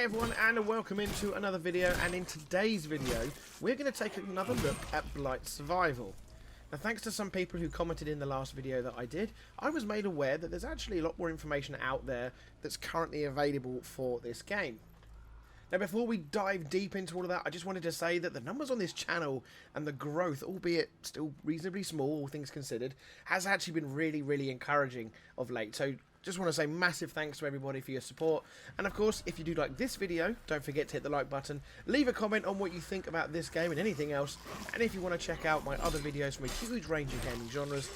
Hey everyone, and welcome into another video, and in today's video we're going to take another look at Blight Survival. Now, thanks to some people who commented in the last video that I did, I was made aware that there's actually a lot more information out there that's currently available for this game. Now, before we dive deep into all of that, I just wanted to say that the numbers on this channel and the growth, albeit still reasonably small, all things considered, has actually been really encouraging of late. So just want to say massive thanks to everybody for your support. And of course, if you do like this video, don't forget to hit the like button, leave a comment on what you think about this game and anything else. And if you want to check out my other videos from a huge range of gaming genres,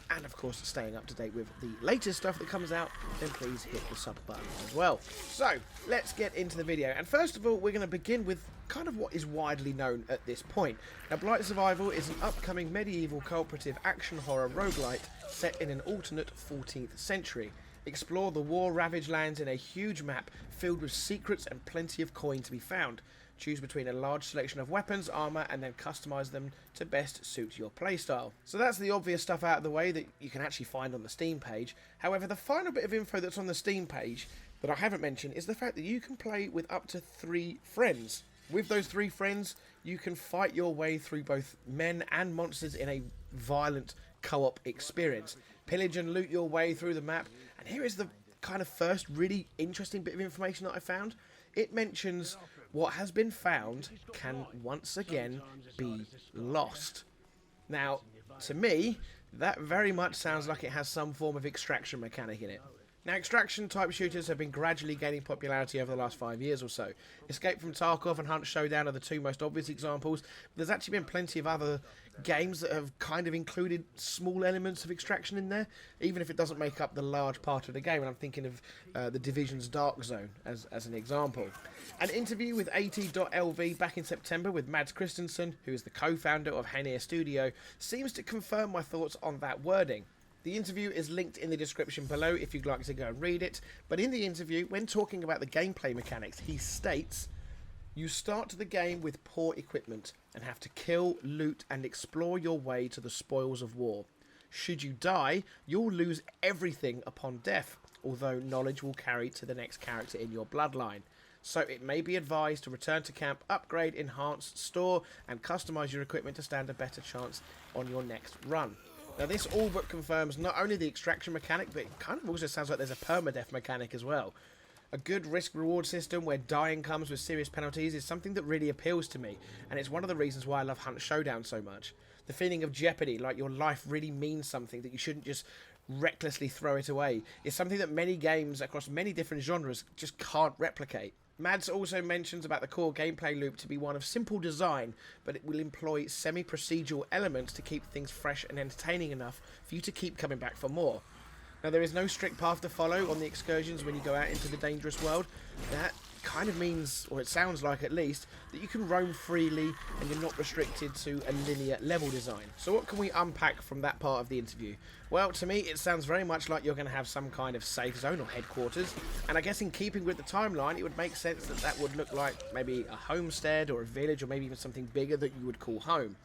and of course staying up to date with the latest stuff that comes out, then please hit the sub button as well. So let's get into the video, and first of all we're going to begin with kind of what is widely known at this point. Now, Blight Survival is an upcoming medieval cooperative action horror roguelite set in an alternate 14th century. Explore the war-ravaged lands in a huge map filled with secrets and plenty of coin to be found. Choose between a large selection of weapons, armour, and then customise them to best suit your playstyle. So that's the obvious stuff out of the way that you can actually find on the Steam page. However, the final bit of info that's on the Steam page that I haven't mentioned is the fact that you can play with up to 3 friends. With those 3 friends, you can fight your way through both men and monsters in a violent co-op experience. Pillage and loot your way through the map, and here is the kind of first really interesting bit of information that I found. It mentions what has been found can once again be lost. Now, to me, that very much sounds like it has some form of extraction mechanic in it. Now, extraction type shooters have been gradually gaining popularity over the last 5 years or so. Escape from Tarkov and Hunt Showdown are the 2 most obvious examples, but there's actually been plenty of other games that have kind of included small elements of extraction in there, even if it doesn't make up the large part of the game. And I'm thinking of the Division's Dark Zone as an example. An interview with AT.LV back in September with Mads Christensen, who is the co-founder of Hania Studio, seems to confirm my thoughts on that wording. The interview is linked in the description below if you'd like to go and read it, but in the interview, when talking about the gameplay mechanics, he states, "You start the game with poor equipment and have to kill, loot and explore your way to the spoils of war. Should you die, you'll lose everything upon death, although knowledge will carry to the next character in your bloodline. So it may be advised to return to camp, upgrade, enhance, store and customise your equipment to stand a better chance on your next run." Now, this all but confirms not only the extraction mechanic, but it kind of also sounds like there's a permadeath mechanic as well. A good risk-reward system where dying comes with serious penalties is something that really appeals to me, and it's one of the reasons why I love Hunt Showdown so much. The feeling of jeopardy, like your life really means something, that you shouldn't just recklessly throw it away, is something that many games across many different genres just can't replicate. Mads also mentions about the core gameplay loop to be one of simple design, but it will employ semi-procedural elements to keep things fresh and entertaining enough for you to keep coming back for more. Now, there is no strict path to follow on the excursions when you go out into the dangerous world. That kind of means, or it sounds like at least, that you can roam freely and you're not restricted to a linear level design. So what can we unpack from that part of the interview? Well, to me it sounds very much like you're going to have some kind of safe zone or headquarters, and I guess in keeping with the timeline it would make sense that that would look like maybe a homestead or a village, or maybe even something bigger that you would call home.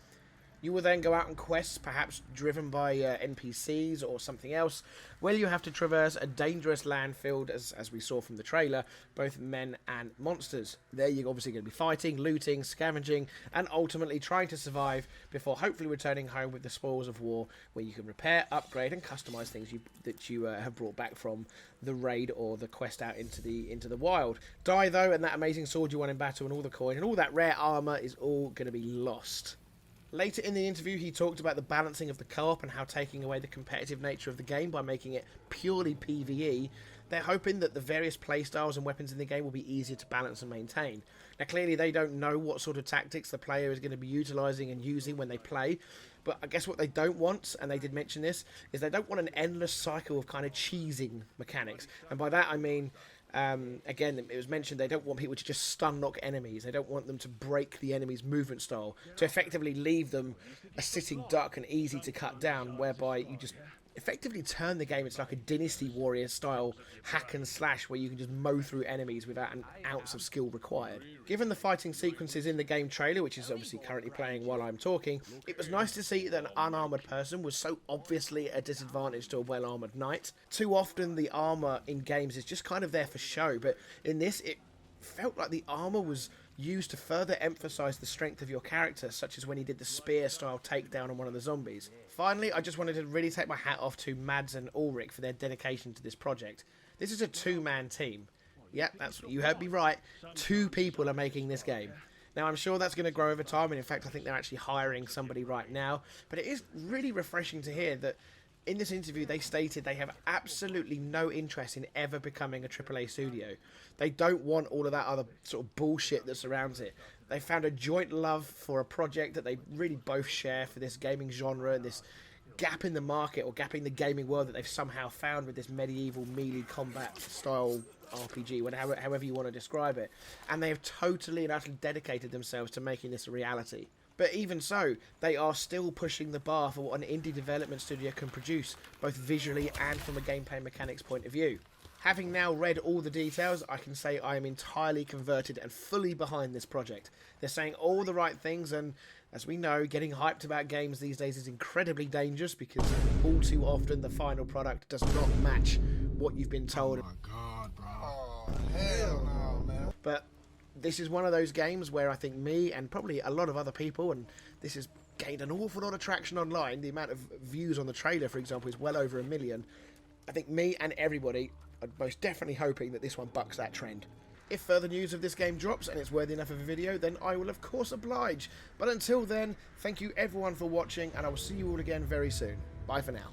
You will then go out on quests, perhaps driven by NPCs or something else, where you have to traverse a dangerous land filled, as we saw from the trailer, both men and monsters. There you're obviously going to be fighting, looting, scavenging, and ultimately trying to survive before hopefully returning home with the spoils of war, where you can repair, upgrade, and customise things that you have brought back from the raid or the quest out into the wild. Die though, and that amazing sword you won in battle and all the coin and all that rare armour is all going to be lost. Later in the interview, he talked about the balancing of the co-op and how taking away the competitive nature of the game by making it purely PvE, they're hoping that the various playstyles and weapons in the game will be easier to balance and maintain. Now, clearly they don't know what sort of tactics the player is going to be utilising and using when they play, but I guess what they don't want, and they did mention this, is they don't want an endless cycle of kind of cheesing mechanics. And by that I mean, again, it was mentioned they don't want people to just stun knock enemies. They don't want them to break the enemy's movement style, to effectively leave them a sitting duck and easy to cut down, whereby you just effectively turn the game into like a Dynasty Warrior style hack and slash where you can just mow through enemies without an ounce of skill required. Given the fighting sequences in the game trailer, which is obviously currently playing while I'm talking, it was nice to see that an unarmoured person was so obviously a disadvantage to a well-armoured knight. Too often the armour in games is just kind of there for show, but in this it felt like the armor was used to further emphasize the strength of your character, such as when he did the spear-style takedown on one of the zombies. Finally, I just wanted to really take my hat off to Mads and Ulrich for their dedication to this project. This is a two-man team. Yep, you heard me right. 2 people are making this game. Now, I'm sure that's going to grow over time, and in fact, I think they're actually hiring somebody right now. But it is really refreshing to hear that in this interview, they stated they have absolutely no interest in ever becoming a AAA studio. They don't want all of that other sort of bullshit that surrounds it. They found a joint love for a project that they really both share for this gaming genre and this gap in the market, or gap in the gaming world that they've somehow found with this medieval melee combat style RPG, however you want to describe it. And they have totally and utterly dedicated themselves to making this a reality. But even so, they are still pushing the bar for what an indie development studio can produce, both visually and from a gameplay mechanics point of view. Having now read all the details, I can say I am entirely converted and fully behind this project. They're saying all the right things, and as we know, getting hyped about games these days is incredibly dangerous because all too often the final product does not match what you've been told. Oh my god, bro. Oh, hell no, man. But this is one of those games where I think me and probably a lot of other people, and this has gained an awful lot of traction online, the amount of views on the trailer, for example, is well over 1 million. I think me and everybody are most definitely hoping that this one bucks that trend. If further news of this game drops and it's worthy enough of a video, then I will of course oblige. But until then, thank you everyone for watching, and I will see you all again very soon. Bye for now.